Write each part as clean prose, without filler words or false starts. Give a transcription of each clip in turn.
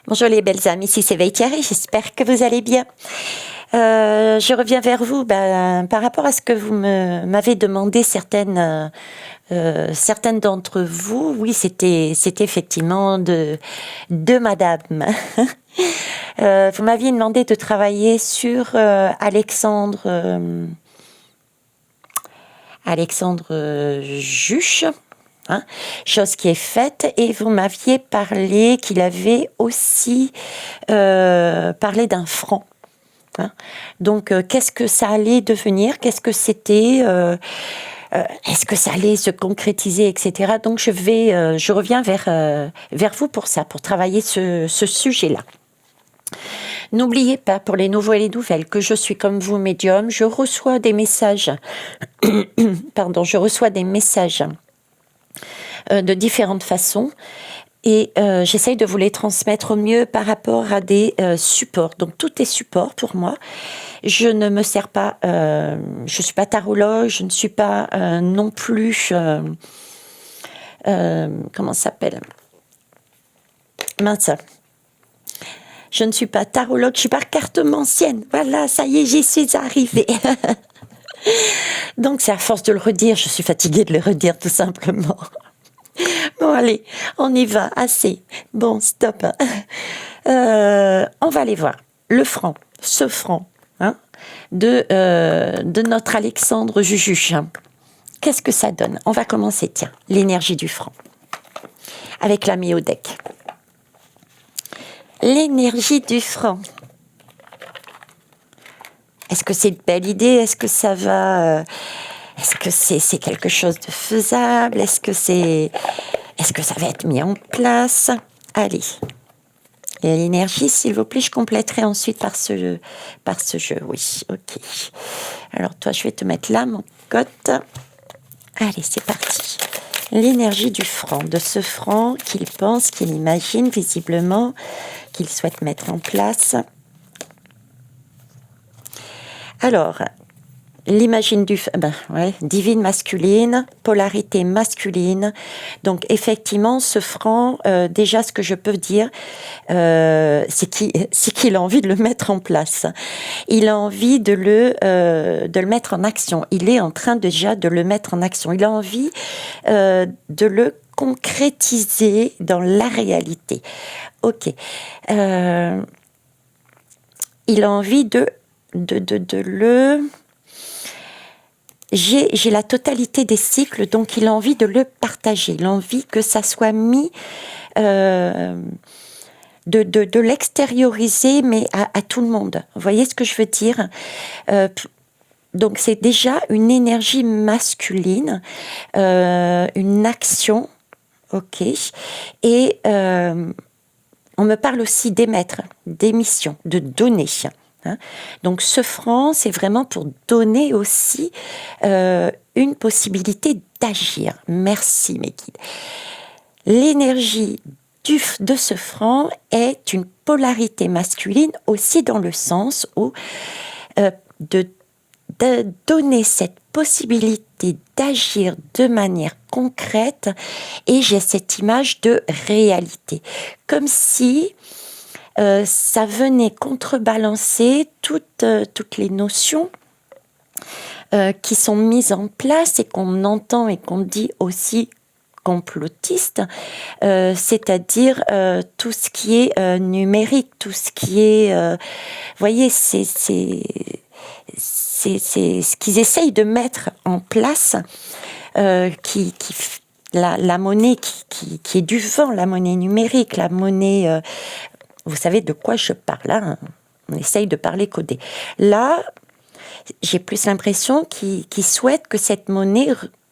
Bonjour les belles âmes, ici c'est Thierry, j'espère que vous allez bien. Je reviens vers vous par rapport à ce que vous m'avez demandé certaines d'entre vous. Oui, c'était effectivement de madame. Vous m'aviez demandé de travailler sur Alexandre Juche. Hein, chose qui est faite, et vous m'aviez parlé qu'il avait aussi parlé d'un franc. Hein. Donc, qu'est-ce que ça allait devenir? Qu'est-ce que c'était? Est-ce que ça allait se concrétiser, etc. Donc, je reviens vers vous pour ça, pour travailler ce sujet-là. N'oubliez pas, pour les nouveaux et les nouvelles, que je suis comme vous, médium. Je reçois des messages. Pardon, je reçois des messages de différentes façons. Et j'essaye de vous les transmettre au mieux par rapport à des supports. Donc, tout est support pour moi. Je ne me sers pas... je ne suis pas tarologue, je ne suis pas non plus... comment ça s'appelle? Mince. Je ne suis pas tarologue, je suis pas cartomancienne. Voilà, ça y est, j'y suis arrivée. Donc, c'est à force de le redire, je suis fatiguée de le redire tout simplement. Bon, allez, on y va, assez. Bon, stop. On va aller voir le franc, ce franc, hein, de notre Alexandre Jujuche. Qu'est-ce que ça donne? On va commencer, tiens, l'énergie du franc, avec la au deck. L'énergie du franc. Est-ce que c'est une belle idée? Est-ce que ça va... est-ce que c'est quelque chose de faisable? Est-ce que ça va être mis en place? Allez. Et l'énergie, s'il vous plaît, je compléterai ensuite par ce jeu. Oui, ok. Alors toi, je vais te mettre là, mon cote. Allez, c'est parti. L'énergie du franc, de ce franc qu'il pense, qu'il imagine visiblement, qu'il souhaite mettre en place. Alors... L'imagine divine masculine, polarité masculine. Donc effectivement, ce franc, déjà ce que je peux dire, c'est qu'il a envie de le mettre en place. Il a envie de le mettre en action. Il est en train déjà de le mettre en action. Il a envie de le concrétiser dans la réalité. Ok. Il a envie de le... J'ai la totalité des cycles, donc il a envie de le partager. Il a envie que ça soit mis, de l'extérioriser, mais à tout le monde. Vous voyez ce que je veux dire? Donc c'est déjà une énergie masculine, une action, ok. Et on me parle aussi d'émettre, d'émission, de donner. Hein. Donc ce franc, c'est vraiment pour donner aussi une possibilité d'agir. Merci mes guides. L'énergie de ce franc est une polarité masculine aussi dans le sens où de donner cette possibilité d'agir de manière concrète, et j'ai cette image de réalité. Comme si ça venait contrebalancer toutes les notions qui sont mises en place et qu'on entend et qu'on dit aussi complotiste, c'est-à-dire tout ce qui est numérique, tout ce qui est... vous voyez, c'est ce qu'ils essayent de mettre en place, la monnaie qui est du vent, la monnaie numérique, la monnaie... vous savez de quoi je parle, hein? On essaye de parler codé. Là, j'ai plus l'impression qu'ils souhaitent que cette monnaie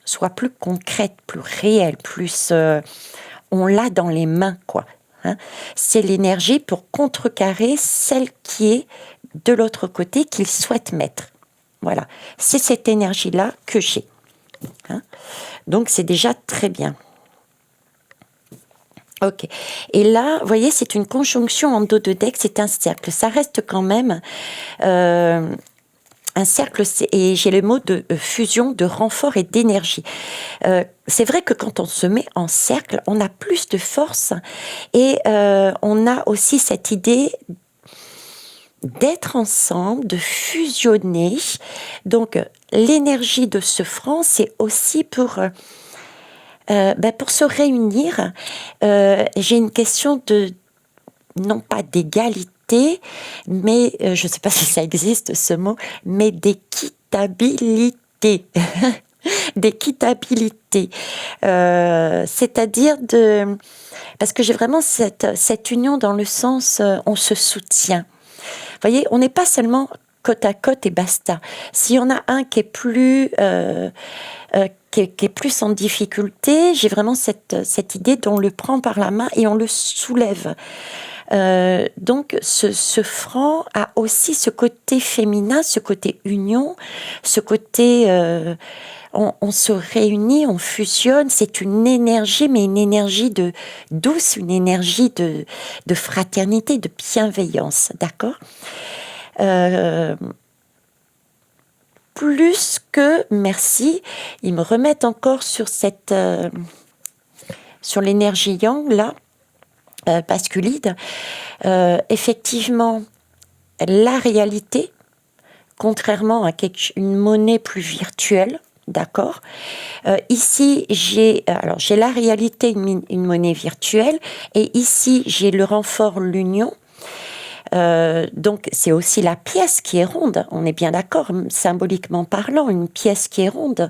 soit plus concrète, plus réelle, plus... on l'a dans les mains, quoi. Hein? C'est l'énergie pour contrecarrer celle qui est de l'autre côté qu'ils souhaitent mettre. Voilà. C'est cette énergie-là que j'ai. Hein? Donc, c'est déjà très bien. Ok. Et là, vous voyez, c'est une conjonction en dos de deck, c'est un cercle. Ça reste quand même un cercle, et j'ai le mot de fusion, de renfort et d'énergie. C'est vrai que quand on se met en cercle, on a plus de force et on a aussi cette idée d'être ensemble, de fusionner. Donc, l'énergie de ce franc, c'est aussi pour se réunir. J'ai une question de, non pas d'égalité, mais je ne sais pas si ça existe ce mot, mais d'équitabilité. D'équitabilité. C'est-à-dire de... Parce que j'ai vraiment cette union dans le sens on se soutient. Vous voyez, on n'est pas seulement côte à côte et basta. S'il y en a un qui est plus... qui est plus en difficulté, j'ai vraiment cette idée d'on le prend par la main et on le soulève. Donc ce franc a aussi ce côté féminin, ce côté union, ce côté on se réunit, on fusionne, c'est une énergie, mais une énergie de douce, une énergie de fraternité, de bienveillance, d'accord. Plus que merci, ils me remettent encore sur sur l'énergie yang là, pasculide. Effectivement, la réalité, contrairement à une monnaie plus virtuelle, d'accord. Ici, j'ai la réalité, une monnaie virtuelle, et ici, j'ai le renfort, l'union. Donc, c'est aussi la pièce qui est ronde, on est bien d'accord, symboliquement parlant, une pièce qui est ronde.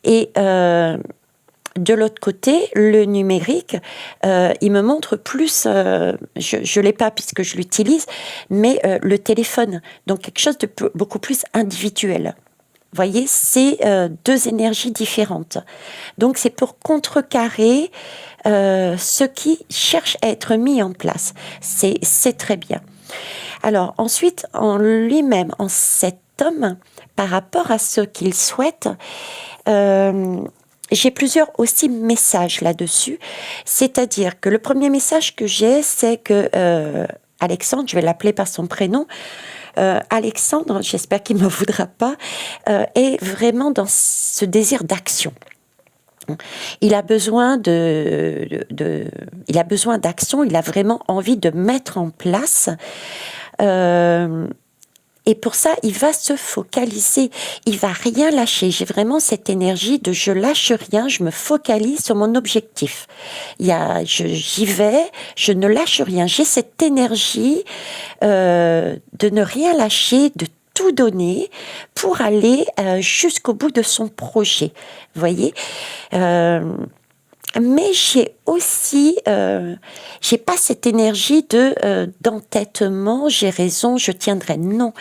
Et de l'autre côté, le numérique, il me montre plus, je ne l'ai pas puisque je l'utilise, mais le téléphone, donc quelque chose de beaucoup plus individuel. Vous voyez, c'est deux énergies différentes. Donc, c'est pour contrecarrer ce qui cherche à être mis en place. C'est très bien. Alors, ensuite, en lui-même, en cet homme, par rapport à ce qu'il souhaite, j'ai plusieurs aussi messages là-dessus. C'est-à-dire que le premier message que j'ai, c'est que Alexandre, je vais l'appeler par son prénom, Alexandre, j'espère qu'il ne me voudra pas, est vraiment dans ce désir d'action. Il a besoin il a besoin d'action, il a vraiment envie de mettre en place. Et pour ça, il va se focaliser, il va rien lâcher. J'ai vraiment cette énergie de je lâche rien, je me focalise sur mon objectif. J'y vais, je ne lâche rien. J'ai cette énergie de ne rien lâcher, de tout donner pour aller jusqu'au bout de son projet. Vous voyez, mais j'ai aussi, j'ai pas cette énergie d'entêtement, j'ai raison, je tiendrai. Non,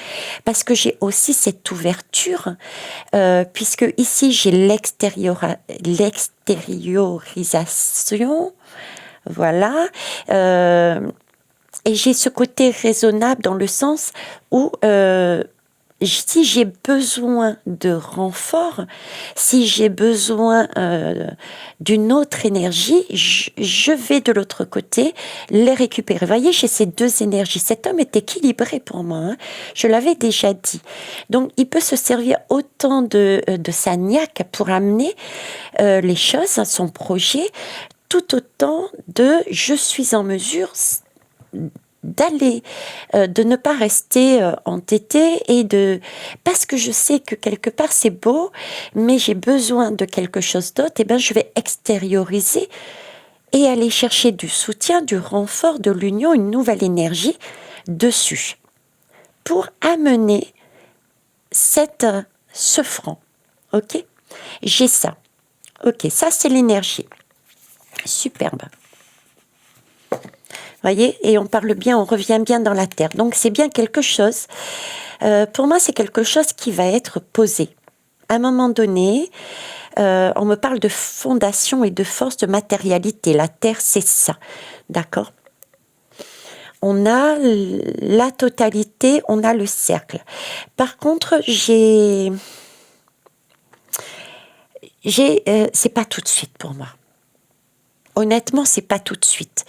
parce que j'ai aussi cette ouverture, puisque ici j'ai l'extériorisation, voilà, et j'ai ce côté raisonnable dans le sens où si j'ai besoin de renfort, si j'ai besoin d'une autre énergie, je vais de l'autre côté les récupérer. Vous voyez, j'ai ces deux énergies. Cet homme est équilibré pour moi, hein. Je l'avais déjà dit. Donc, il peut se servir autant de sa niaque pour amener les choses, son projet, tout autant de « je suis en mesure » d'aller, de ne pas rester entêtée parce que je sais que quelque part c'est beau, mais j'ai besoin de quelque chose d'autre, et bien je vais extérioriser et aller chercher du soutien, du renfort, de l'union, une nouvelle énergie dessus pour amener ce franc. Ok, j'ai ça. Ok, ça c'est l'énergie. Superbe. Voyez, et on parle bien, on revient bien dans la terre. Donc c'est bien quelque chose. Pour moi, c'est quelque chose qui va être posé. À un moment donné, on me parle de fondation et de force, de matérialité. La terre, c'est ça, d'accord. On a la totalité, on a le cercle. Par contre, c'est pas tout de suite pour moi. Honnêtement, c'est pas tout de suite.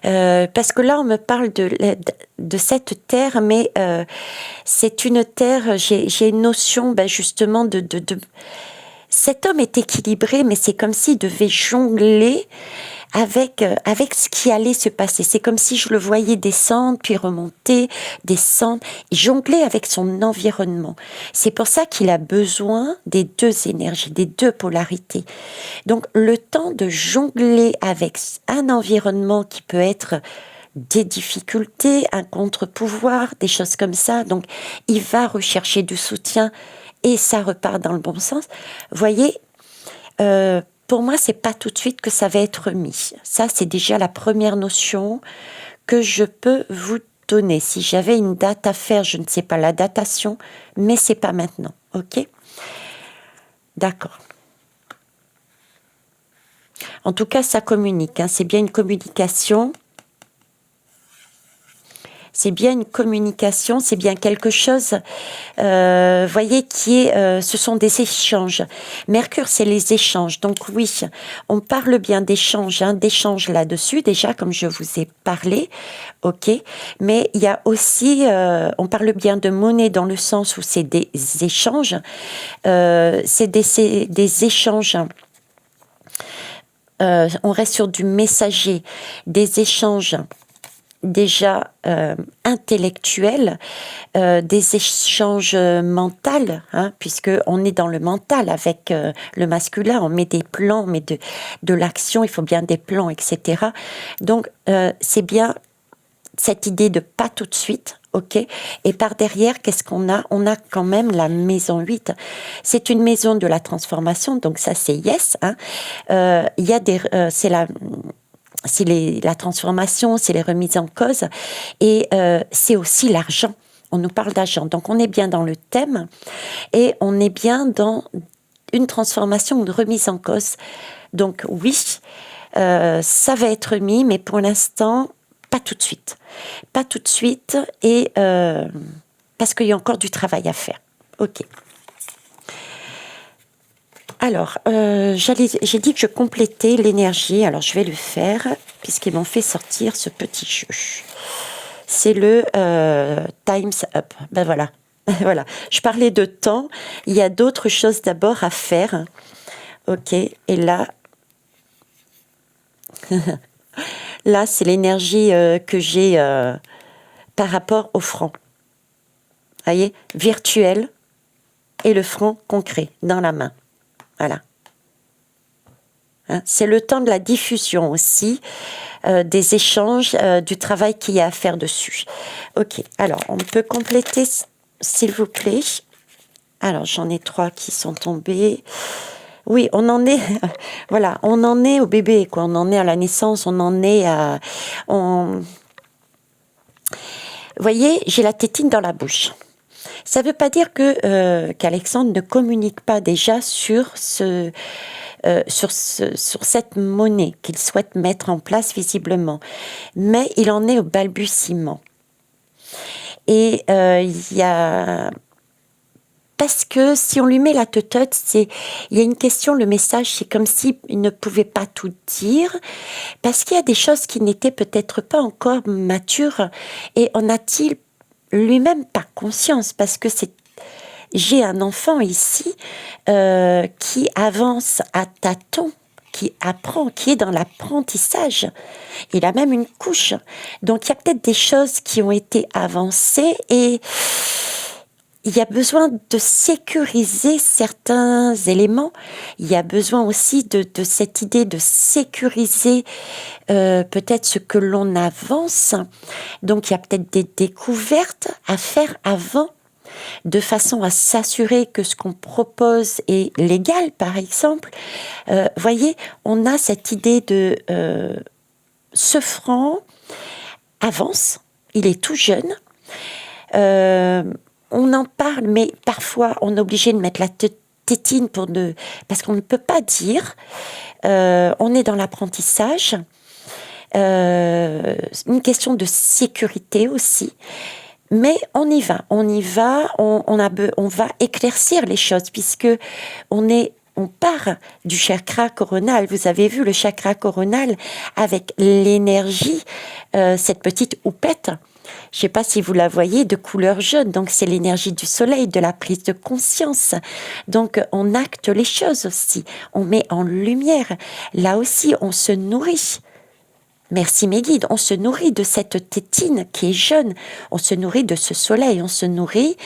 Parce que là, on me parle de cette terre, mais c'est une terre, j'ai une notion justement de... Cet homme est équilibré, mais c'est comme s'il devait jongler avec ce qui allait se passer. C'est comme si je le voyais descendre, puis remonter, descendre, et jongler avec son environnement. C'est pour ça qu'il a besoin des deux énergies, des deux polarités. Donc, le temps de jongler avec un environnement qui peut être des difficultés, un contre-pouvoir, des choses comme ça. Donc, il va rechercher du soutien et ça repart dans le bon sens. Vous voyez, pour moi, c'est pas tout de suite que ça va être mis. Ça, c'est déjà la première notion que je peux vous donner. Si j'avais une date à faire, je ne sais pas la datation, mais c'est pas maintenant. Ok ? D'accord. En tout cas, ça communique. Hein. C'est bien une communication. C'est bien une communication, c'est bien quelque chose, voyez, ce sont des échanges. Mercure, c'est les échanges. Donc oui, on parle bien d'échanges, d'échanges là-dessus, déjà, comme je vous ai parlé, ok. Mais il y a aussi, on parle bien de monnaie dans le sens où c'est des échanges. C'est des échanges. On reste sur du messager, des échanges déjà intellectuels, des échanges mentaux, puisque on est dans le mental avec le masculin, on met des plans, on met de l'action, il faut bien des plans, etc. Donc c'est bien cette idée de pas tout de suite, ok. Et par derrière, qu'est-ce qu'on a ? On a quand même la maison 8. C'est une maison de la transformation, donc ça c'est yes. Il y a c'est la transformation, c'est les remises en cause, et c'est aussi l'argent. On nous parle d'argent, donc on est bien dans le thème, et on est bien dans une transformation, une remise en cause. Donc oui, ça va être mis, mais pour l'instant, pas tout de suite. Pas tout de suite, et parce qu'il y a encore du travail à faire. Ok. Alors, j'ai dit que je complétais l'énergie. Alors, je vais le faire, puisqu'ils m'ont fait sortir ce petit jeu. C'est le Time's Up. Ben voilà. Voilà. Je parlais de temps. Il y a d'autres choses d'abord à faire. Ok. Et là, là, c'est l'énergie que j'ai par rapport au franc. Vous voyez, virtuel et le franc concret dans la main. Voilà. C'est le temps de la diffusion aussi, des échanges, du travail qu'il y a à faire dessus. Ok, alors on peut compléter, s'il vous plaît. Alors j'en ai 3 qui sont tombés. Oui, on en est, voilà, on en est au bébé, quoi. On en est à la naissance, on en est à... Vous voyez, j'ai la tétine dans la bouche. Ça ne veut pas dire qu'Alexandre ne communique pas déjà sur cette monnaie qu'il souhaite mettre en place visiblement. Mais il en est au balbutiement. Et il y a... Parce que si on lui met la teutote, il y a une question, le message, c'est comme s'il ne pouvait pas tout dire, parce qu'il y a des choses qui n'étaient peut-être pas encore matures, et en a-t-il lui-même pas conscience, parce que j'ai un enfant ici qui avance à tâtons, qui apprend, qui est dans l'apprentissage. Il a même une couche. Donc il y a peut-être des choses qui ont été avancées et il y a besoin de sécuriser certains éléments. Il y a besoin aussi de cette idée de sécuriser peut-être ce que l'on avance. Donc il y a peut-être des découvertes à faire avant, de façon à s'assurer que ce qu'on propose est légal, par exemple. Voyez, on a cette idée de ce franc avance, il est tout jeune. On en parle, mais parfois on est obligé de mettre la tétine parce qu'on ne peut pas dire. On est dans l'apprentissage. Une question de sécurité aussi. Mais on y va, on va éclaircir les choses, puisque on est on part du chakra coronal. Vous avez vu le chakra coronal avec l'énergie, cette petite houppette. Je ne sais pas si vous la voyez, de couleur jaune. Donc, c'est l'énergie du soleil, de la prise de conscience. Donc, on acte les choses aussi. On met en lumière. Là aussi, on se nourrit. Merci mes guides, on se nourrit de cette tétine qui est jeune, on se nourrit de ce soleil, on se nourrit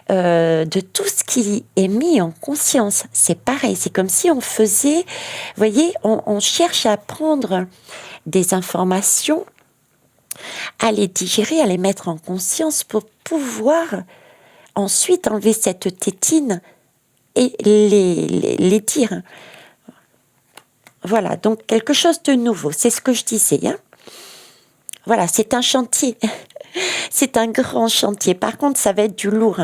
de tout ce qui est mis en conscience. C'est pareil, c'est comme si on faisait, vous voyez, on cherche à prendre des informations, à les digérer, à les mettre en conscience pour pouvoir ensuite enlever cette tétine et les dire. Voilà, donc quelque chose de nouveau, c'est ce que je disais. Hein. Voilà, c'est un chantier, c'est un grand chantier. Par contre, ça va être du lourd.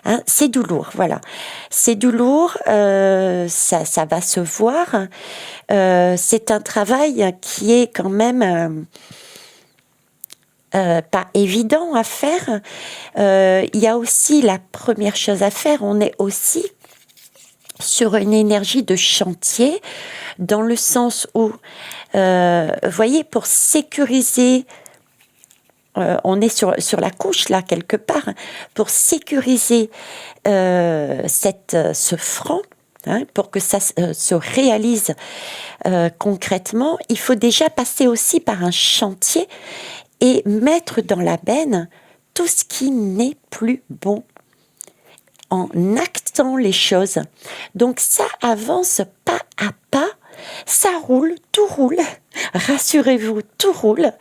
Hein. C'est du lourd, voilà. C'est du lourd, ça va se voir. C'est un travail qui est quand même pas évident à faire. Il y a aussi la première chose à faire, on est aussi sur une énergie de chantier, dans le sens où, vous voyez, pour sécuriser, on est sur la couche là quelque part, pour sécuriser ce franc, hein, pour que ça se réalise concrètement, il faut déjà passer aussi par un chantier et mettre dans la benne tout ce qui n'est plus bon, en actant les choses. Donc ça avance pas à pas, ça roule, tout roule. Rassurez-vous, tout roule.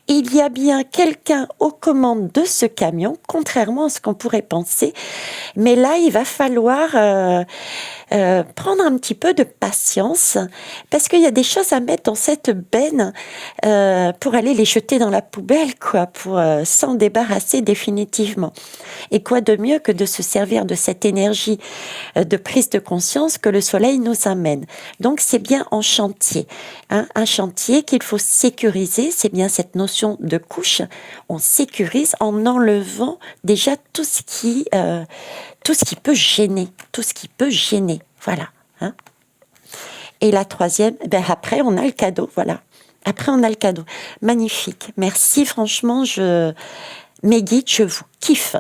Il y a bien quelqu'un aux commandes de ce camion, contrairement à ce qu'on pourrait penser. Mais là, il va falloir prendre un petit peu de patience, parce qu'il y a des choses à mettre dans cette benne pour aller les jeter dans la poubelle, quoi, pour s'en débarrasser définitivement. Et quoi de mieux que de se servir de cette énergie de prise de conscience que le soleil nous amène. Donc c'est bien en chantier, hein, un chantier qu'il faut sécuriser, c'est bien cette notion de couche, on sécurise en enlevant déjà tout ce qui peut gêner, voilà. Hein. Et la troisième, ben après on a le cadeau, voilà. Après on a le cadeau, magnifique, merci franchement, mes guides, je vous kiffe.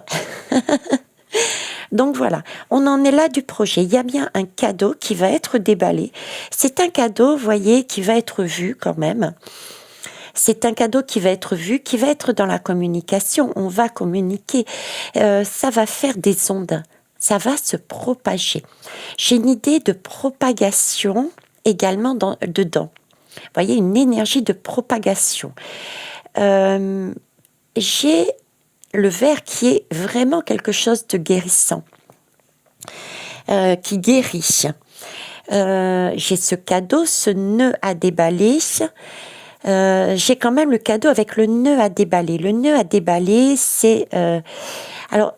Donc voilà, on en est là du projet. Il y a bien un cadeau qui va être déballé. C'est un cadeau, vous voyez, qui va être vu quand même. C'est un cadeau qui va être vu, qui va être dans la communication. On va communiquer. Ça va faire des ondes. Ça va se propager. J'ai une idée de propagation également dedans. Vous voyez, une énergie de propagation. J'ai le verre qui est vraiment quelque chose de guérissant, qui guérit. J'ai ce cadeau, ce nœud à déballer. J'ai quand même le cadeau avec le nœud à déballer. Le nœud à déballer, c'est... alors,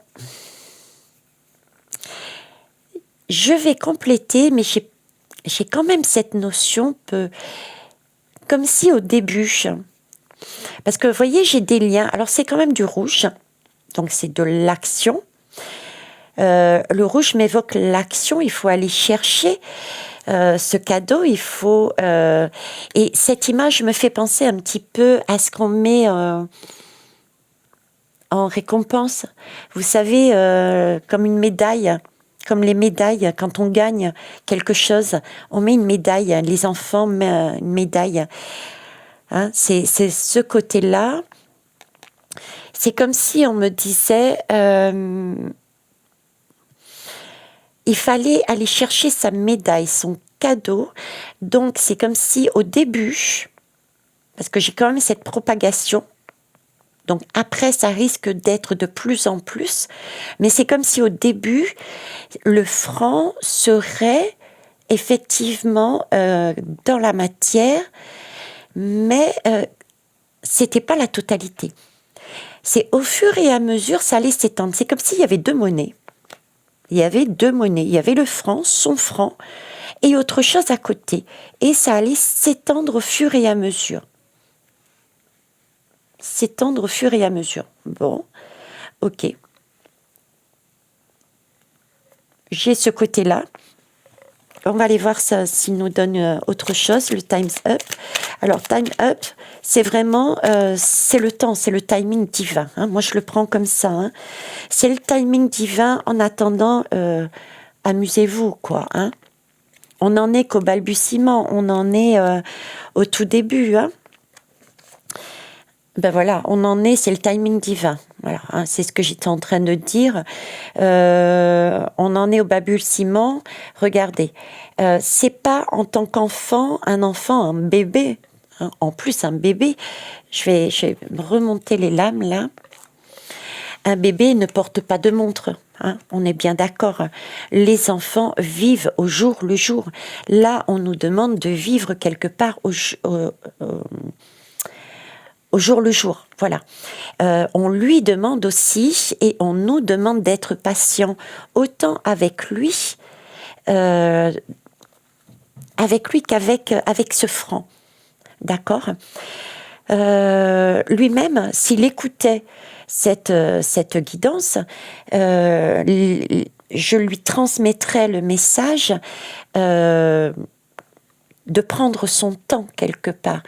je vais compléter, mais j'ai quand même cette notion, comme si au début... Parce que vous voyez, j'ai des liens. Alors, c'est quand même du rouge. Donc, c'est de l'action. Le rouge m'évoque l'action. Il faut aller chercher ce cadeau. Il faut... et cette image me fait penser un petit peu à ce qu'on met en récompense. Vous savez, comme une médaille. Comme les médailles, quand on gagne quelque chose, on met une médaille. Les enfants mettent une médaille. Hein, c'est ce côté-là. C'est comme si on me disait, il fallait aller chercher sa médaille, son cadeau. Donc c'est comme si au début, parce que j'ai quand même cette propagation, donc après ça risque d'être de plus en plus, mais c'est comme si au début, le franc serait effectivement dans la matière, mais c'était pas la totalité. C'est au fur et à mesure, ça allait s'étendre. C'est comme s'il y avait deux monnaies. Il y avait deux monnaies. Il y avait le franc, son franc, et autre chose à côté. Et ça allait s'étendre au fur et à mesure. S'étendre au fur et à mesure. Bon, ok. J'ai ce côté-là. on va aller voir ça, s'il nous donne autre chose, le Time's Up. Alors, Time Up, c'est vraiment, c'est le temps, c'est le timing divin. Hein. Moi, je le prends comme ça. Hein. C'est le timing divin. En attendant, amusez-vous, quoi. Hein. On n'en est qu'au balbutiement, on en est au tout début. Hein. Ben voilà, on en est, c'est le timing divin. Voilà, hein, c'est ce que j'étais en train de dire. On en est au balbutiement. Regardez, c'est pas en tant qu'enfant, un bébé. Hein, en plus, un bébé. Je vais remonter les lames là. Un bébé ne porte pas de montre. Hein, on est bien d'accord. Les enfants vivent au jour le jour. Là, on nous demande de vivre quelque part au jour le jour, voilà. On lui demande aussi, et on nous demande d'être patient, autant avec lui qu'avec ce franc, d'accord. Lui-même, s'il écoutait cette guidance, je lui transmettrais le message de prendre son temps quelque part,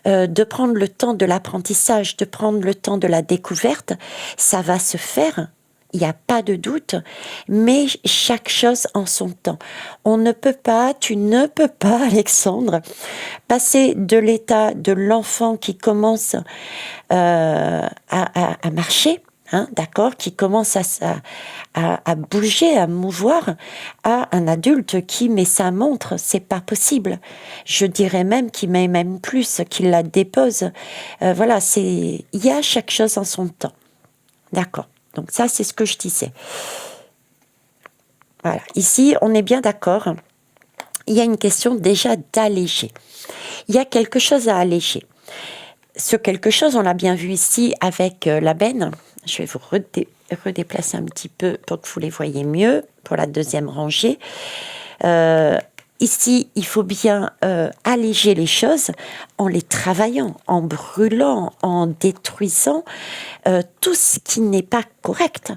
de prendre le temps de l'apprentissage, de prendre le temps de la découverte. Ça va se faire, il n'y a pas de doute, mais chaque chose en son temps. Tu ne peux pas, Alexandre, passer de l'état de l'enfant qui commence à marcher, hein, d'accord, qui commence à bouger, à mouvoir, à un adulte qui met sa montre, c'est pas possible. Je dirais même qu'il met même plus, qu'il la dépose. Voilà, il y a chaque chose en son temps. D'accord. Donc ça, c'est ce que je disais. Voilà. Ici, on est bien d'accord. Il y a une question déjà d'alléger. Il y a quelque chose à alléger. Ce quelque chose, on l'a bien vu ici avec la benne. Je vais vous redéplacer un petit peu pour que vous les voyez mieux pour la deuxième rangée. Ici, il faut bien alléger les choses en les travaillant, en brûlant, en détruisant tout ce qui n'est pas correct,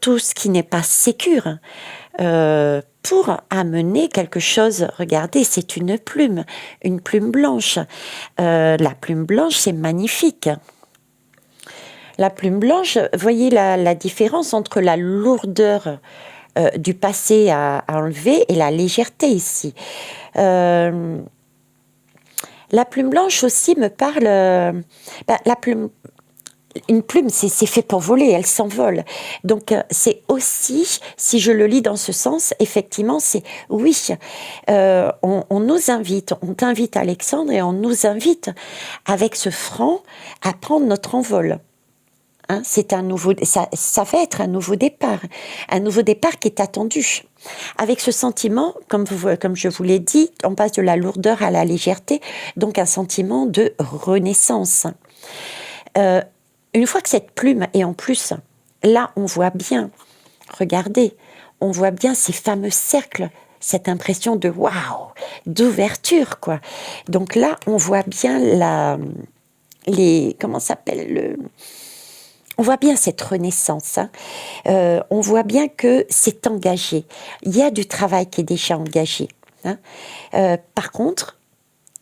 tout ce qui n'est pas sécure. Pour amener quelque chose, regardez, c'est une plume blanche. La plume blanche, c'est magnifique. La plume blanche, voyez la différence entre la lourdeur du passé à enlever et la légèreté ici. La plume blanche aussi me parle... Une plume, c'est fait pour voler, elle s'envole. Donc, c'est aussi, si je le lis dans ce sens, effectivement, c'est oui, on nous invite, on t'invite Alexandre, et on nous invite avec ce franc à prendre notre envol. Hein, ça va être un nouveau départ qui est attendu. Avec ce sentiment, comme je vous l'ai dit, on passe de la lourdeur à la légèreté, donc un sentiment de renaissance. Une fois que cette plume est en plus, là, on voit bien, regardez, on voit bien ces fameux cercles, cette impression de waouh, d'ouverture, quoi. Donc là, on voit bien on voit bien cette renaissance. Hein. On voit bien que c'est engagé. Il y a du travail qui est déjà engagé. Hein. Par contre,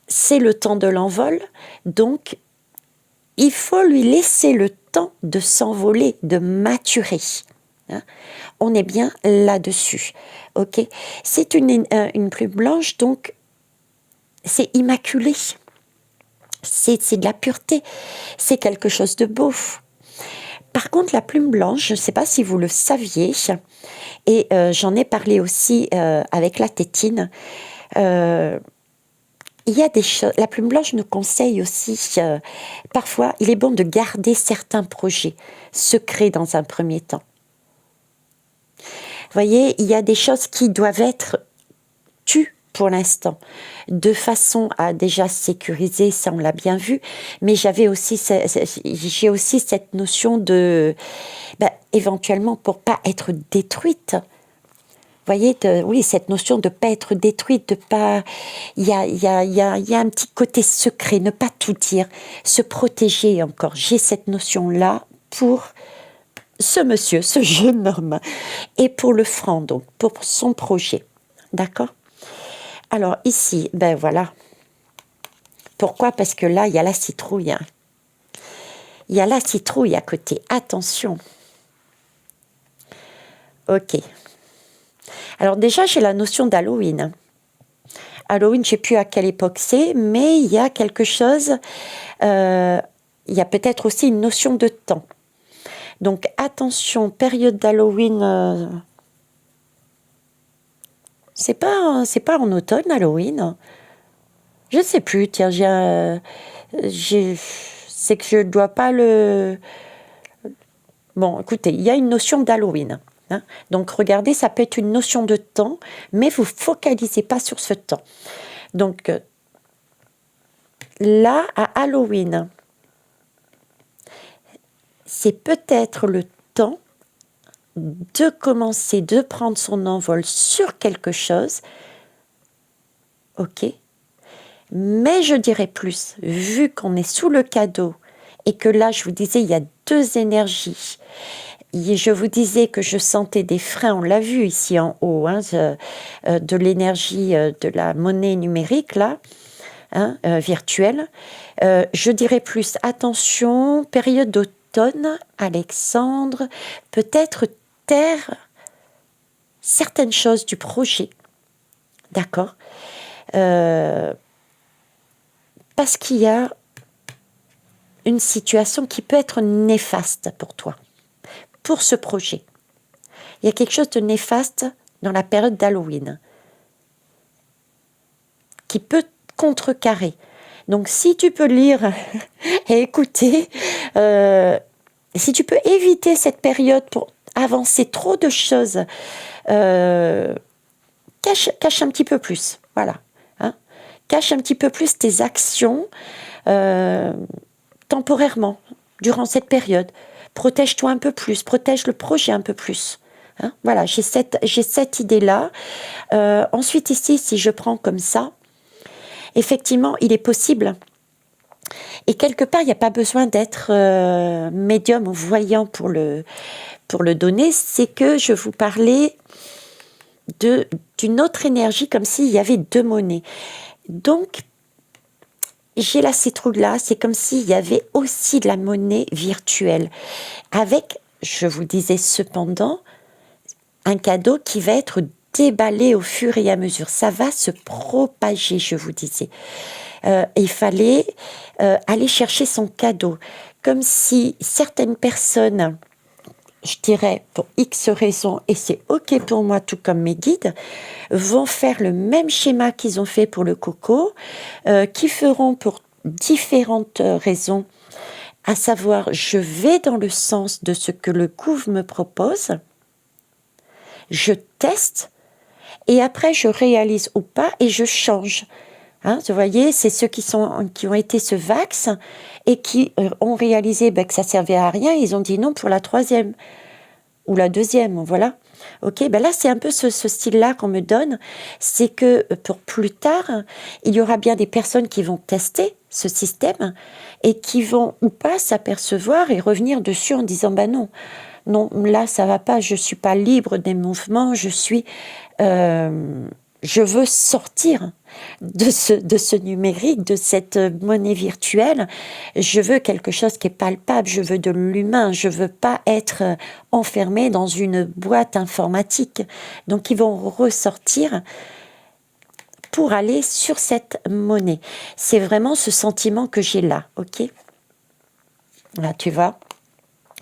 c'est le temps de l'envol, donc il faut lui laisser le temps de s'envoler, de maturer. Hein. On est bien là-dessus. Ok. C'est une plume blanche, donc c'est immaculé. C'est de la pureté. C'est quelque chose de beau. Par contre, la plume blanche, je ne sais pas si vous le saviez, et j'en ai parlé aussi avec la tétine. Il y a des choses. La plume blanche nous conseille aussi, parfois, il est bon de garder certains projets secrets dans un premier temps. Vous voyez, il y a des choses qui doivent être tues pour l'instant, de façon à déjà sécuriser, ça on l'a bien vu, mais j'ai aussi cette notion de, éventuellement pour pas être détruite. Vous voyez, oui, cette notion de ne pas être détruite, de pas... Il y a un petit côté secret, ne pas tout dire, se protéger encore. J'ai cette notion-là pour ce monsieur, ce jeune homme, et pour le franc, donc, pour son projet. D'accord? Alors ici, ben voilà. Pourquoi? Parce que là, il y a la citrouille. Hein. Il y a la citrouille à côté. Attention. Ok. Alors déjà, j'ai la notion d'Halloween. Halloween, je ne sais plus à quelle époque c'est, mais il y a quelque chose, il y a peut-être aussi une notion de temps. Donc attention, période d'Halloween, c'est pas en automne Halloween. Je ne sais plus, tiens, c'est que je ne dois pas le... Bon, écoutez, il y a une notion d'Halloween. Hein. Donc regardez, ça peut être une notion de temps, mais vous ne focalisez pas sur ce temps. Donc là, à Halloween, c'est peut-être le temps de commencer, de prendre son envol sur quelque chose, ok, mais je dirais plus, vu qu'on est sous le cadeau, et que là, je vous disais, il y a deux énergies, et je vous disais que je sentais des freins, on l'a vu ici en haut, hein, de l'énergie de la monnaie numérique, là, hein, virtuelle, je dirais plus, attention, période d'automne, Alexandre, peut-être taire certaines choses du projet, d'accord, parce qu'il y a une situation qui peut être néfaste pour toi, pour ce projet. Il y a quelque chose de néfaste dans la période d'Halloween qui peut contrecarrer. Donc si tu peux lire et écouter, si tu peux éviter cette période pour avancer trop de choses, cache un petit peu plus, voilà. Hein, cache un petit peu plus tes actions temporairement, durant cette période. Protège-toi un peu plus, protège le projet un peu plus. Hein, voilà, j'ai cette idée-là. Ensuite ici, si je prends comme ça, effectivement, il est possible. Et quelque part, il n'y a pas besoin d'être médium ou voyant pour le donner. C'est que je vous parlais d'une autre énergie, comme s'il y avait deux monnaies. Donc, j'ai la citrouille là, c'est comme s'il y avait aussi de la monnaie virtuelle. Avec, je vous disais cependant, un cadeau qui va être déballé au fur et à mesure. Ça va se propager, je vous disais. Il fallait aller chercher son cadeau. Comme si certaines personnes, je dirais pour X raisons, et c'est ok pour moi tout comme mes guides, vont faire le même schéma qu'ils ont fait pour le coco, qui feront pour différentes raisons, à savoir je vais dans le sens de ce que le couvre me propose, je teste, et après je réalise ou pas et je change. Hein, vous voyez, c'est ceux qui ont été ce vax et qui ont réalisé que ça servait à rien, ils ont dit non pour la troisième ou la deuxième, voilà. Ok, ben là c'est un peu ce style-là qu'on me donne, c'est que pour plus tard, il y aura bien des personnes qui vont tester ce système et qui vont ou pas s'apercevoir et revenir dessus en disant bah non, là ça va pas, je suis pas libre des mouvements, je veux sortir de ce numérique, de cette monnaie virtuelle. Je veux quelque chose qui est palpable, je veux de l'humain, je veux pas être enfermé dans une boîte informatique. Donc ils vont ressortir pour aller sur cette monnaie. C'est vraiment ce sentiment que j'ai là, ok? Là, tu vois?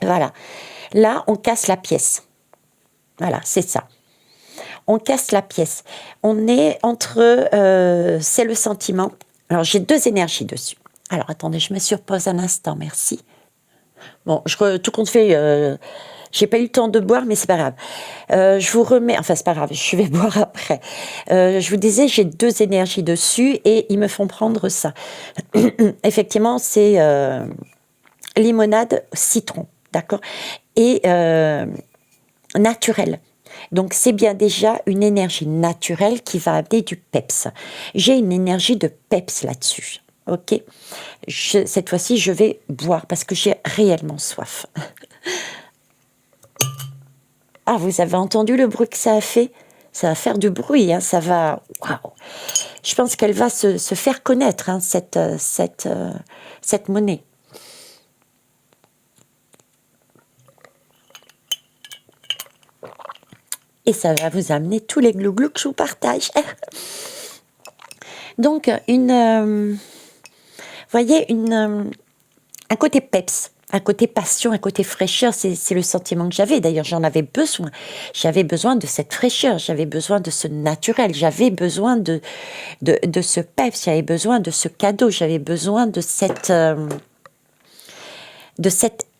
Voilà. Là, on casse la pièce. Voilà, c'est ça. On casse la pièce. On est entre... c'est le sentiment. Alors, j'ai deux énergies dessus. Alors, attendez, je me surpose un instant, merci. Bon, tout compte fait, j'ai pas eu le temps de boire, mais c'est pas grave. Je vous remets... Enfin, c'est pas grave, je vais boire après. Je vous disais, j'ai deux énergies dessus et ils me font prendre ça. Effectivement, c'est limonade citron, d'accord? Et naturel. Donc, c'est bien déjà une énergie naturelle qui va amener du peps. J'ai une énergie de peps là-dessus. Ok, cette fois-ci, je vais boire parce que j'ai réellement soif. Ah, vous avez entendu le bruit que ça a fait? Ça va faire du bruit, hein, ça va... Waouh. Je pense qu'elle va se faire connaître, hein, cette monnaie. Et ça va vous amener tous les glouglous que je vous partage. Donc, voyez, un côté peps, un côté passion, un côté fraîcheur, c'est le sentiment que j'avais. D'ailleurs, j'en avais besoin. J'avais besoin de cette fraîcheur, j'avais besoin de ce naturel, j'avais besoin de ce peps, j'avais besoin de ce cadeau, j'avais besoin de cette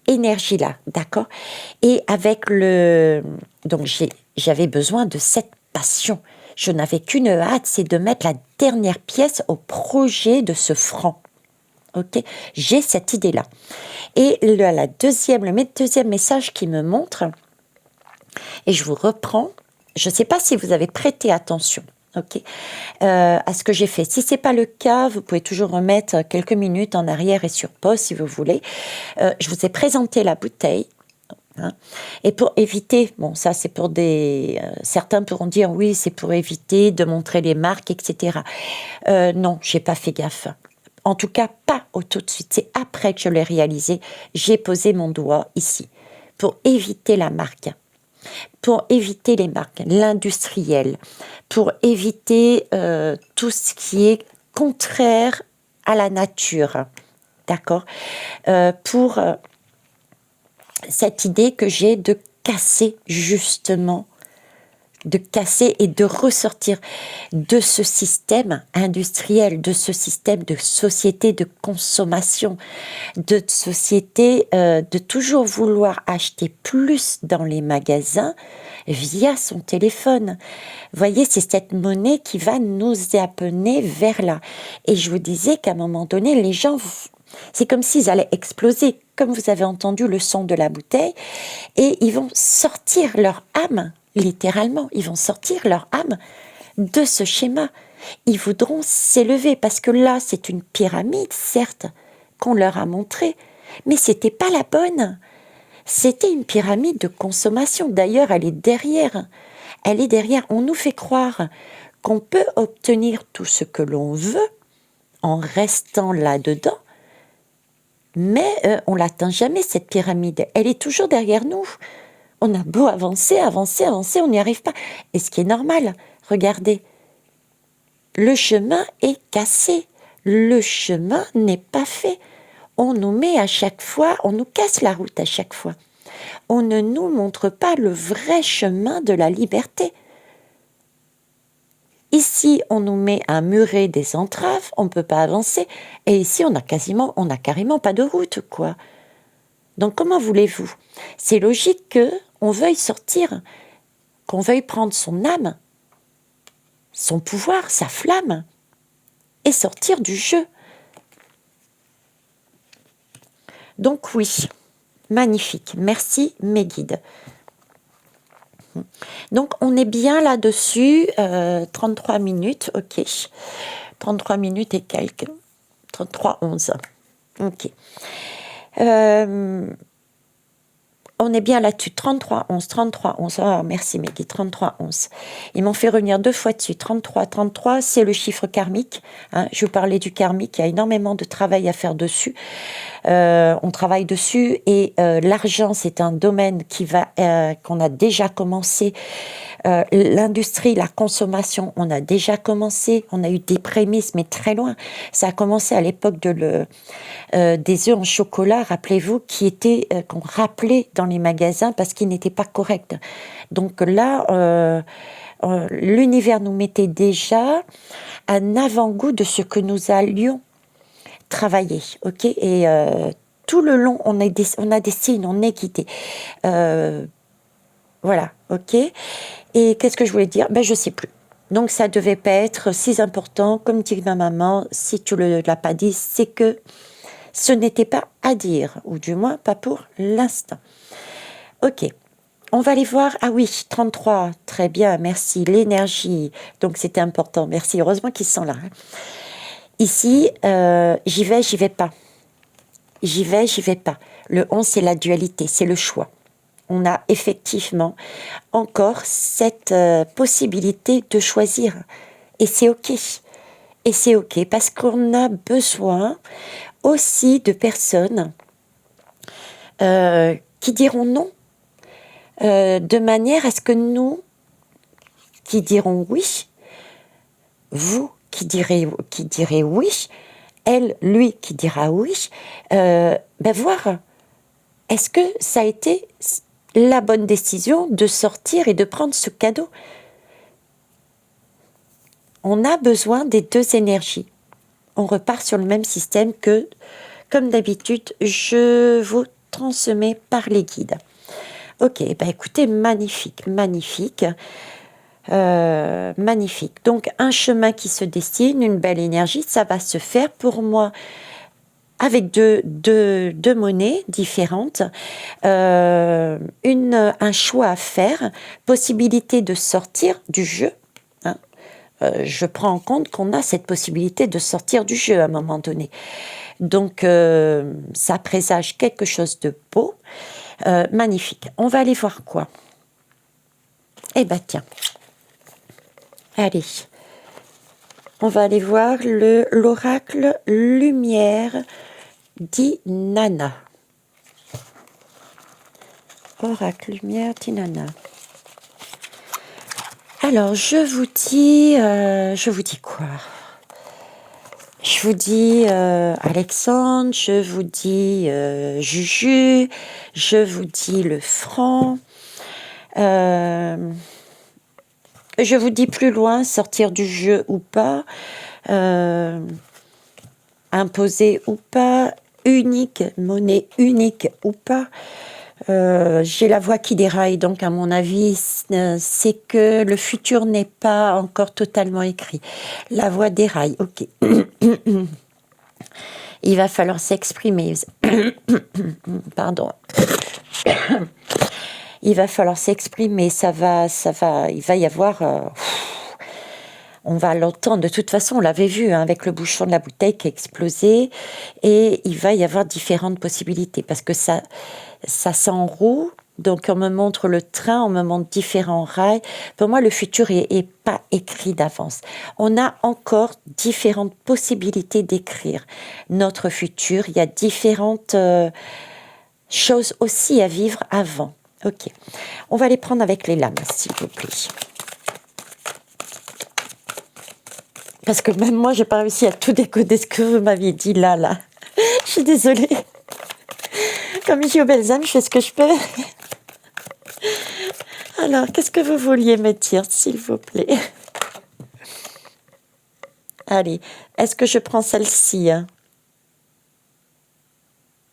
énergie-là, d'accord? Et avec le... Donc, j'avais besoin de cette passion. Je n'avais qu'une hâte, c'est de mettre la dernière pièce au projet de ce franc. Ok, j'ai cette idée-là. Et le deuxième message qui me montre, et je vous reprends, je ne sais pas si vous avez prêté attention, ok, à ce que j'ai fait. Si ce n'est pas le cas, vous pouvez toujours remettre quelques minutes en arrière et sur pause si vous voulez. Je vous ai présenté la bouteille. Hein. Et pour éviter, bon ça c'est pour des... certains pourront dire oui c'est pour éviter de montrer les marques, etc. Non, j'ai pas fait gaffe. En tout cas, pas au tout de suite. C'est après que je l'ai réalisé. J'ai posé mon doigt ici pour éviter la marque, pour éviter les marques, l'industriel, pour éviter tout ce qui est contraire à la nature. D'accord, pour cette idée que j'ai de casser justement, de casser et de ressortir de ce système industriel, de ce système de société de consommation, de société de toujours vouloir acheter plus dans les magasins via son téléphone. Vous voyez, c'est cette monnaie qui va nous amener vers là. Et je vous disais qu'à un moment donné, les gens, c'est comme s'ils allaient exploser, comme vous avez entendu le son de la bouteille, et ils vont sortir leur âme, littéralement, ils vont sortir leur âme de ce schéma. Ils voudront s'élever, parce que là, c'est une pyramide, certes, qu'on leur a montrée, mais c'était pas la bonne. C'était une pyramide de consommation. D'ailleurs, elle est derrière. Elle est derrière. On nous fait croire qu'on peut obtenir tout ce que l'on veut en restant là-dedans, mais on ne l'atteint jamais, cette pyramide. Elle est toujours derrière nous. On a beau avancer, on n'y arrive pas. Et ce qui est normal, regardez, le chemin est cassé. Le chemin n'est pas fait. On nous met à chaque fois, on nous casse la route à chaque fois. On ne nous montre pas le vrai chemin de la liberté. Ici, on nous met à murer des entraves, on ne peut pas avancer. Et ici, on a carrément pas de route, quoi. Donc, comment voulez-vous? C'est logique qu'on veuille sortir, qu'on veuille prendre son âme, son pouvoir, sa flamme, et sortir du jeu. Donc oui, magnifique. Merci mes guides. Donc on est bien là-dessus, 33 minutes, ok. 33 minutes et quelques. 33-11. Ok. On est bien là-dessus, 33-11, 33-11. Ah, merci Meggy, 33-11. Ils m'ont fait revenir 2 fois dessus. 33-33, c'est le chiffre karmique. Hein. Je vous parlais du karmique, il y a énormément de travail à faire dessus. On travaille dessus et l'argent, c'est un domaine qu'on a déjà commencé. L'industrie, la consommation, on a déjà commencé. On a eu des prémices, mais très loin. Ça a commencé à l'époque des œufs en chocolat, rappelez-vous, qu'on rappelait dans les magasins parce qu'ils n'étaient pas corrects. Donc là, l'univers nous mettait déjà un avant-goût de ce que nous allions travailler, ok. Et tout le long, on a des signes, on est guidé. Voilà, ok. Et qu'est-ce que je voulais dire? Je sais plus. Donc ça devait pas être si important, comme dit ma maman. Si tu ne l'as pas dit, c'est que ce n'était pas à dire, ou du moins pas pour l'instant. Ok. On va aller voir. Ah oui, 33, très bien, merci. L'énergie, donc c'était important. Merci, heureusement qu'ils sont là. Hein. Ici, j'y vais pas. J'y vais pas. Le 11, c'est la dualité, c'est le choix. on a effectivement encore cette possibilité de choisir. Et c'est OK. Et c'est OK, parce qu'on a besoin aussi de personnes qui diront non, de manière à ce que nous, qui dirons oui, vous qui direz oui, elle, lui qui dira oui, voir, est-ce que ça a été la bonne décision de sortir et de prendre ce cadeau? On a besoin des deux énergies. On repart sur le même système que, comme d'habitude, je vous transmets par les guides. Ok, écoutez, magnifique, magnifique. Magnifique. Donc, un chemin qui se dessine, une belle énergie, ça va se faire pour moi avec deux monnaies différentes, un choix à faire, possibilité de sortir du jeu. Hein. Je prends en compte qu'on a cette possibilité de sortir du jeu à un moment donné. Donc, ça présage quelque chose de beau, magnifique. On va aller voir quoi? Eh bien, tiens. Allez. On va aller voir l'oracle Lumière d'Inanna. Oracle Lumière d'Inanna. Alors, je vous dis quoi? Je vous dis Alexandre, je vous dis Juju, je vous dis le franc. Je vous dis plus loin, sortir du jeu ou pas, imposer ou pas, unique, monnaie unique ou pas. J'ai la voix qui déraille, donc à mon avis, c'est que le futur n'est pas encore totalement écrit. La voix déraille, ok. Il va falloir s'exprimer. Pardon. Il va falloir s'exprimer, il va y avoir... on va l'entendre, de toute façon, on l'avait vu avec le bouchon de la bouteille qui a explosé, et il va y avoir différentes possibilités, parce que ça s'enroule, donc on me montre le train, on me montre différents rails. Pour moi, le futur est pas écrit d'avance. On a encore différentes possibilités d'écrire notre futur, il y a différentes choses aussi à vivre avant. Ok, on va les prendre avec les lames, s'il vous plaît. Parce que même moi, j'ai pas réussi à tout décoder ce que vous m'aviez dit là. Je suis désolée. Comme je dis aux belles âmes, je fais ce que je peux. Alors, qu'est-ce que vous vouliez me dire, s'il vous plaît? Allez, est-ce que je prends celle-ci?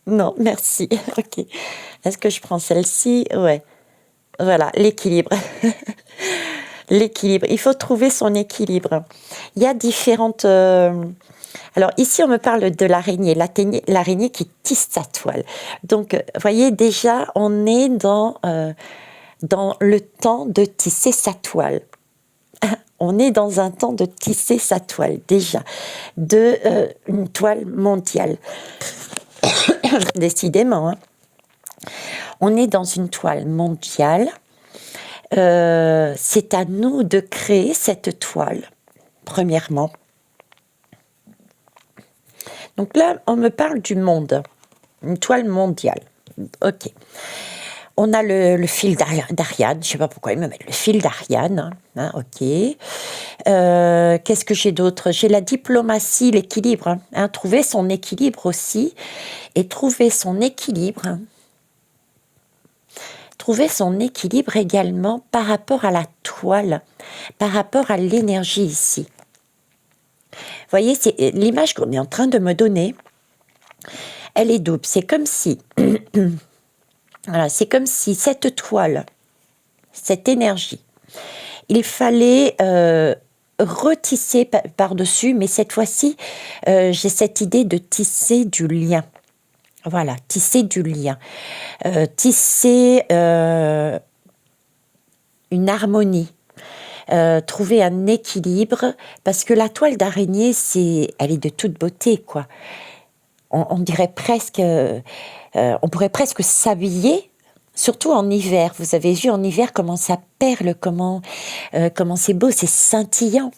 Non, merci. Ok. Est-ce que je prends celle-ci? Ouais. Voilà, l'équilibre. L'équilibre. Il faut trouver son équilibre. Il y a différentes... Alors ici, on me parle de l'araignée. L'araignée qui tisse sa toile. Donc, vous voyez, déjà, on est dans le temps de tisser sa toile. On est dans un temps de tisser sa toile, déjà. Une toile mondiale. Décidément, hein. On est dans une toile mondiale. C'est à nous de créer cette toile, premièrement. Donc là, on me parle du monde, une toile mondiale. Ok. On a le fil d'Ariane, je ne sais pas pourquoi ils me mettent le fil d'Ariane. Hein, ok. Qu'est-ce que j'ai d'autre? J'ai la diplomatie, l'équilibre. Hein, trouver son équilibre aussi. Et trouver son équilibre. Trouver son équilibre également par rapport à la toile, par rapport à l'énergie ici. Vous voyez, c'est l'image qu'on est en train de me donner, elle est double. C'est comme si, voilà, c'est comme si cette toile, cette énergie, il fallait retisser par-dessus, mais cette fois-ci, j'ai cette idée de tisser du lien. Voilà, tisser du lien. Tisser une harmonie. Trouver un équilibre, parce que la toile d'araignée, elle est de toute beauté, quoi. On dirait presque, on pourrait presque s'habiller Surtout en hiver, vous avez vu en hiver comment ça perle, comment c'est beau, c'est scintillant.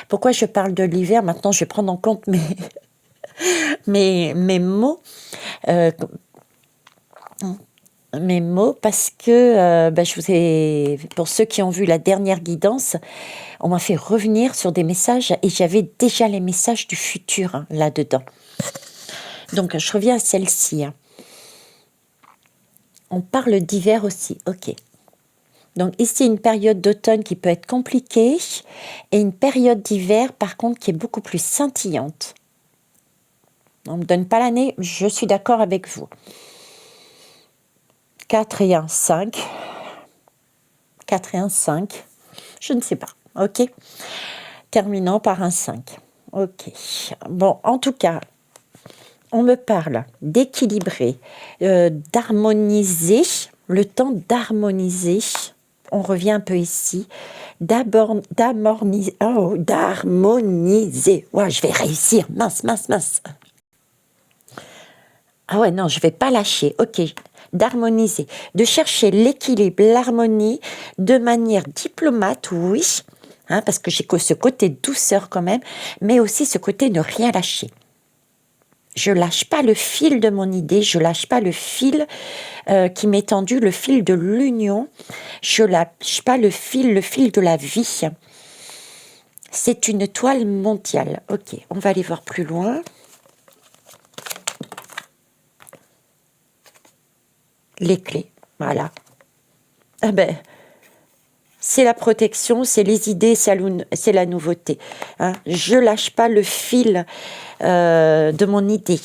Pourquoi je parle de l'hiver? Maintenant, je vais prendre en compte mes mots, euh, mes mots, parce que pour ceux qui ont vu la dernière guidance, on m'a fait revenir sur des messages et j'avais déjà les messages du futur hein, là-dedans. Donc, je reviens à celle-ci. Hein. On parle d'hiver aussi, ok. Donc ici, une période d'automne qui peut être compliquée et une période d'hiver, par contre, qui est beaucoup plus scintillante. On ne me donne pas l'année, je suis d'accord avec vous. 4 et 1, 5. 4 et 1, 5. Je ne sais pas, ok. Terminant par un 5. Ok. Bon, en tout cas, on me parle d'équilibrer, d'harmoniser, le temps d'harmoniser. On revient un peu ici. D'harmoniser. Oh, d'harmoniser. Ouais, je vais réussir. Mince, mince, mince. Ah ouais, non, je vais pas lâcher. Ok. D'harmoniser. De chercher l'équilibre, l'harmonie de manière diplomate, oui. Hein, parce que j'ai ce côté douceur quand même, mais aussi ce côté ne rien lâcher. Je lâche pas le fil de mon idée, je lâche pas le fil qui m'est tendu, le fil de l'union, je lâche pas le fil de la vie. C'est une toile mondiale. Ok, on va aller voir plus loin. Les clés, voilà. Ah ben, c'est la protection, c'est les idées, c'est la nouveauté. Hein. Je lâche pas le fil de mon idée.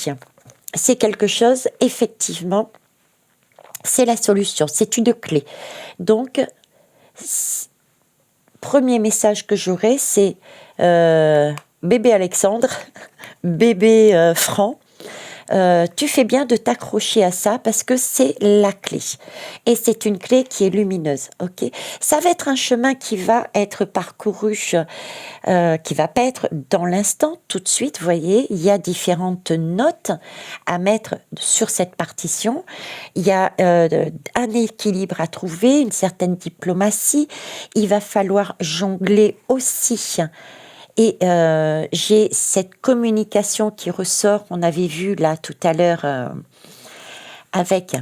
C'est quelque chose, effectivement, c'est la solution, c'est une clé. Donc, premier message que j'aurai, c'est bébé Alexandre, bébé Franc, tu fais bien de t'accrocher à ça parce que c'est la clé. Et c'est une clé qui est lumineuse, ok? Ça va être un chemin qui va être parcouru, qui va pas être dans l'instant, tout de suite, vous voyez, il y a différentes notes à mettre sur cette partition. Il y a un équilibre à trouver, une certaine diplomatie. Il va falloir jongler aussi. Et j'ai cette communication qui ressort, on avait vu là tout à l'heure avec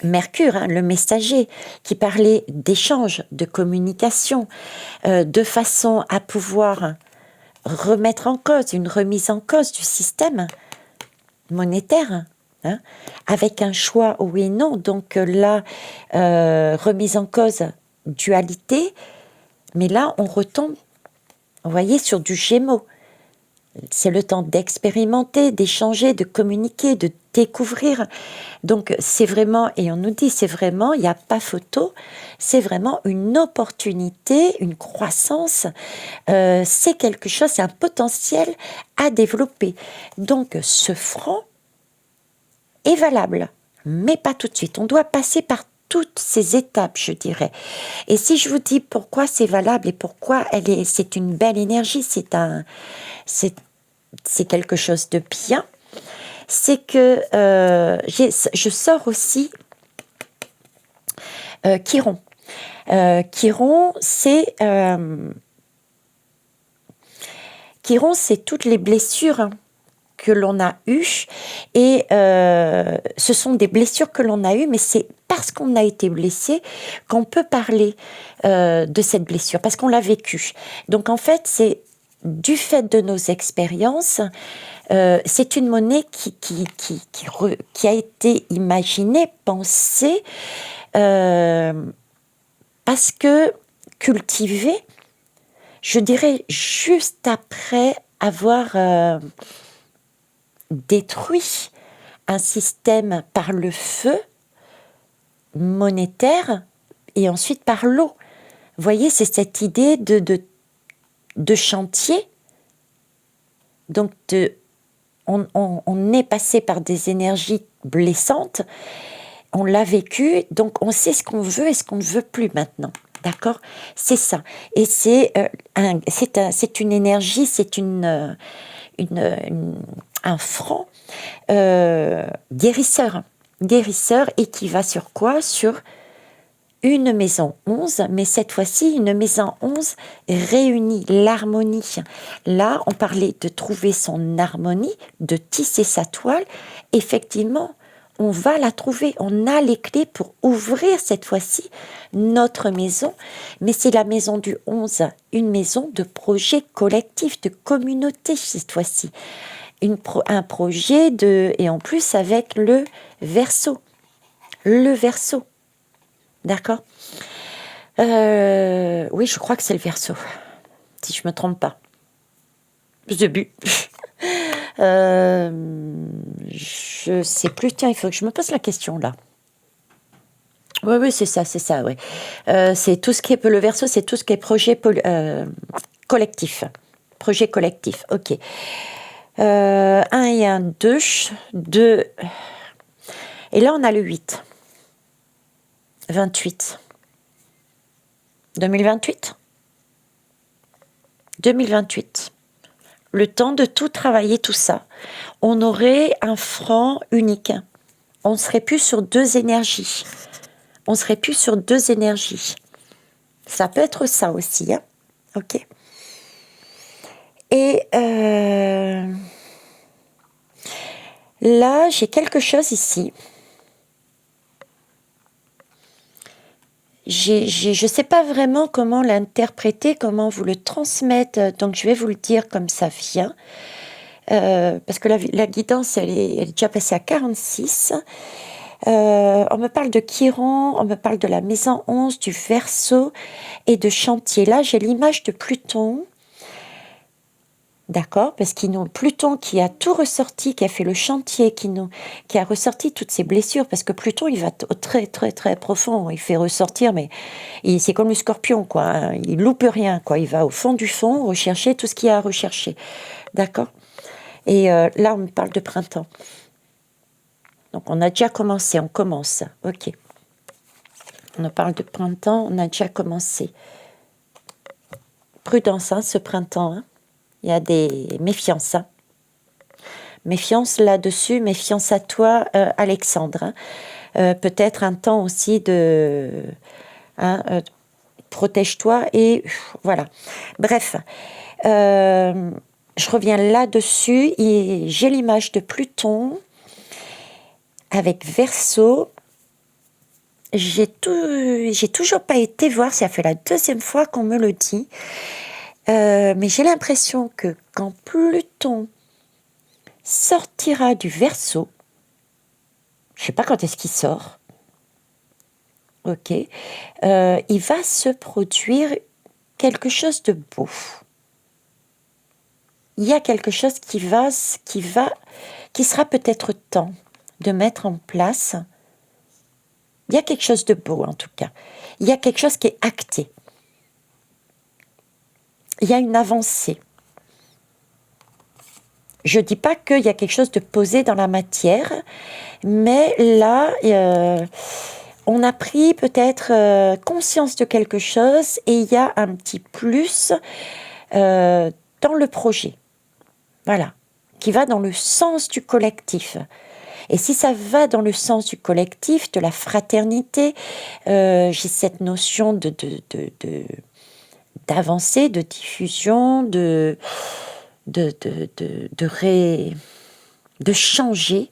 Mercure, hein, le messager, qui parlait d'échange, de communication, de façon à pouvoir remettre en cause, une remise en cause du système monétaire, hein, avec un choix oui et non. Donc là, remise en cause, dualité, mais là, on retombe, vous voyez, sur du Gémeaux. C'est le temps d'expérimenter, d'échanger, de communiquer, de découvrir. Donc c'est vraiment, et on nous dit, c'est vraiment, il n'y a pas photo, c'est vraiment une opportunité, une croissance, c'est quelque chose, c'est un potentiel à développer. Donc ce franc est valable, mais pas tout de suite. On doit passer par toutes ces étapes, je dirais. Et si je vous dis pourquoi c'est valable et pourquoi c'est une belle énergie, c'est quelque chose de bien, c'est que je sors aussi Chiron. Chiron, c'est toutes les blessures hein, que l'on a eues, et ce sont des blessures que l'on a eues, mais c'est parce qu'on a été blessé qu'on peut parler de cette blessure, parce qu'on l'a vécue. Donc en fait, c'est du fait de nos expériences, c'est une monnaie qui a été imaginée, pensée, parce que cultivée, je dirais, juste après avoir détruit un système par le feu monétaire et ensuite par l'eau. Vous voyez, c'est cette idée de chantier. Donc, on est passé par des énergies blessantes, on l'a vécu, donc on sait ce qu'on veut et ce qu'on ne veut plus maintenant. D'accord? C'est ça. Et c'est une énergie, c'est un franc guérisseur. guérisseur, et qui va sur quoi? Sur une maison 11, mais cette fois-ci, une maison 11 réunit l'harmonie. Là, on parlait de trouver son harmonie, de tisser sa toile. Effectivement, on va la trouver. On a les clés pour ouvrir cette fois-ci notre maison, mais c'est la maison du 11, une maison de projet collectif, de communauté cette fois-ci. Un projet et en plus avec le Verseau. Le Verseau. D'accord? Oui, je crois que c'est le Verseau, si je me trompe pas. Début. Je sais plus. Tiens, il faut que je me pose la question là. Oui, c'est ça, oui. C'est tout ce qui est le Verseau, c'est tout ce qui est projet collectif. Projet collectif, ok. 1 et 1, 2, 2. Et là, on a le 8. 28. 2028. 2028. Le temps de tout travailler, tout ça. On aurait un franc unique. On ne serait plus sur deux énergies. Ça peut être ça aussi, hein. Ok. Et là, j'ai quelque chose ici. Je ne sais pas vraiment comment l'interpréter, comment vous le transmettre, donc je vais vous le dire comme ça vient. Parce que la guidance, elle est déjà passée à 46. On me parle de Chiron, on me parle de la maison 11, du Verseau et de chantier. Là, j'ai l'image de Pluton. D'accord, parce Pluton qui a tout ressorti, qui a fait le chantier, qui a ressorti toutes ses blessures, parce que Pluton, il va très, très, très profond, il fait ressortir, mais c'est comme le scorpion, quoi, hein, il loupe rien, quoi, il va au fond du fond, rechercher tout ce qu'il y a à rechercher, d'accord. Et là, on me parle de printemps. Donc, on a déjà commencé, on commence, ok. On me parle de printemps, on a déjà commencé. Prudence, hein, ce printemps, hein. Il y a des méfiances. Hein. Méfiance là-dessus, méfiance à toi, Alexandre. Hein. Peut-être un temps aussi de... protège-toi et voilà. Bref, je reviens là-dessus. J'ai l'image de Pluton avec Verseau. J'ai toujours pas été voir, ça fait la 2e fois qu'on me le dit. Mais j'ai l'impression que quand Pluton sortira du Verseau, je ne sais pas quand est-ce qu'il sort, ok, il va se produire quelque chose de beau. Il y a quelque chose qui sera peut-être temps de mettre en place. Il y a quelque chose de beau en tout cas. Il y a quelque chose qui est acté. Il y a une avancée. Je ne dis pas qu'il y a quelque chose de posé dans la matière, mais là, on a pris peut-être conscience de quelque chose et il y a un petit plus dans le projet. Voilà, qui va dans le sens du collectif. Et si ça va dans le sens du collectif, de la fraternité, j'ai cette notion d'avancer, de diffusion, de changer,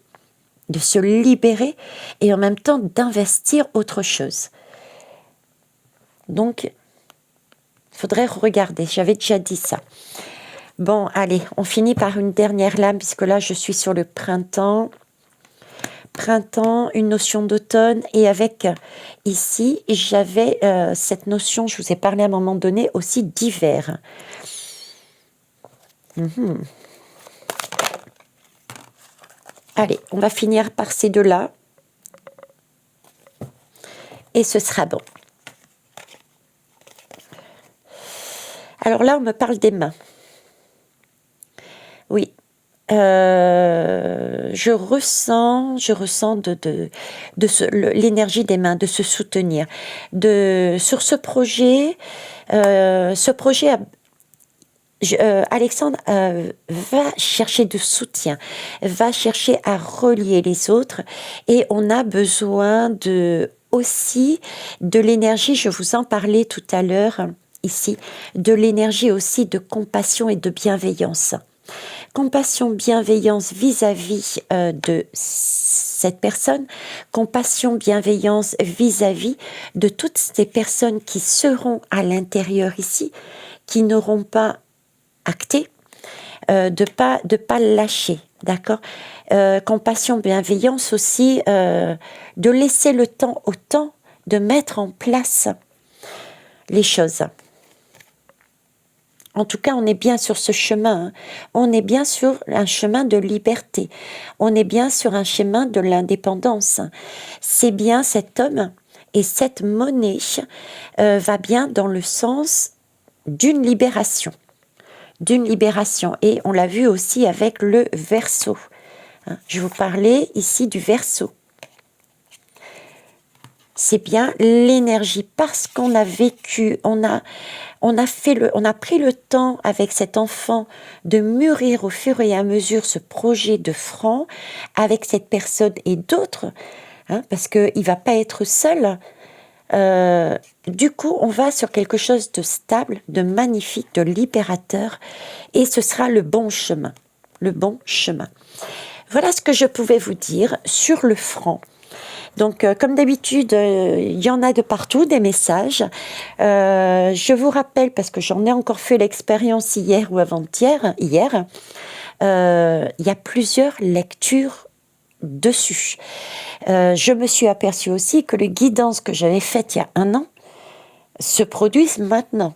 de se libérer et en même temps d'investir autre chose. Donc, il faudrait regarder, j'avais déjà dit ça. Bon, allez, on finit par une dernière lame puisque là, je suis sur le printemps. Printemps, une notion d'automne et avec ici, j'avais cette notion, je vous ai parlé à un moment donné, aussi d'hiver. Allez, on va finir par ces deux-là. Et ce sera bon. Alors là, on me parle des mains. Oui. Je ressens l'énergie des mains, de se soutenir. Sur ce projet Alexandre va chercher de soutien, va chercher à relier les autres et on a besoin aussi de l'énergie, je vous en parlais tout à l'heure ici, de l'énergie aussi de compassion et de bienveillance. Compassion, bienveillance vis-à-vis de cette personne, compassion, bienveillance vis-à-vis de toutes ces personnes qui seront à l'intérieur ici, qui n'auront pas acté, de pas lâcher, d'accord. Compassion, bienveillance aussi, de laisser le temps au temps de mettre en place les choses. En tout cas, on est bien sur ce chemin. Hein. On est bien sur un chemin de liberté. On est bien sur un chemin de l'indépendance. C'est bien cet homme et cette monnaie va bien dans le sens d'une libération. D'une libération. Et on l'a vu aussi avec le Verseau. Hein. Je vous parlais ici du Verseau. C'est bien l'énergie parce qu'on a vécu, on a pris le temps avec cet enfant de mûrir au fur et à mesure ce projet de franc avec cette personne et d'autres, hein, parce qu'il ne va pas être seul. Du coup, on va sur quelque chose de stable, de magnifique, de libérateur, et ce sera le bon chemin. Le bon chemin. Voilà ce que je pouvais vous dire sur le franc. Donc, comme d'habitude, il y en a de partout, des messages. Je vous rappelle, parce que j'en ai encore fait l'expérience hier ou avant-hier, il y a plusieurs lectures dessus. Je me suis aperçue aussi que les guidances que j'avais faites il y a 1 an se produisent maintenant.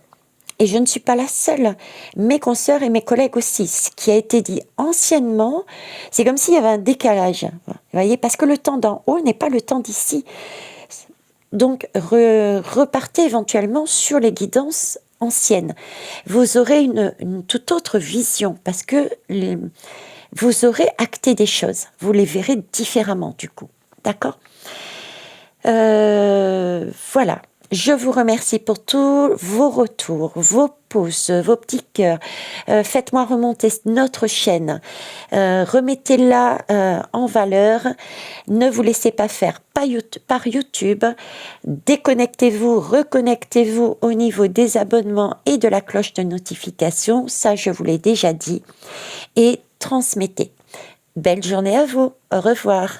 Et je ne suis pas la seule. Mes consoeurs et mes collègues aussi. Ce qui a été dit anciennement, c'est comme s'il y avait un décalage. Vous voyez, parce que le temps d'en haut n'est pas le temps d'ici. Donc, repartez éventuellement sur les guidances anciennes. Vous aurez une toute autre vision parce que vous aurez acté des choses. Vous les verrez différemment du coup. D'accord ? Voilà. Je vous remercie pour tous vos retours, vos pouces, vos petits cœurs. Faites-moi remonter notre chaîne. Remettez-la en valeur. Ne vous laissez pas faire par YouTube. Déconnectez-vous, reconnectez-vous au niveau des abonnements et de la cloche de notification. Ça, je vous l'ai déjà dit. Et transmettez. Belle journée à vous. Au revoir.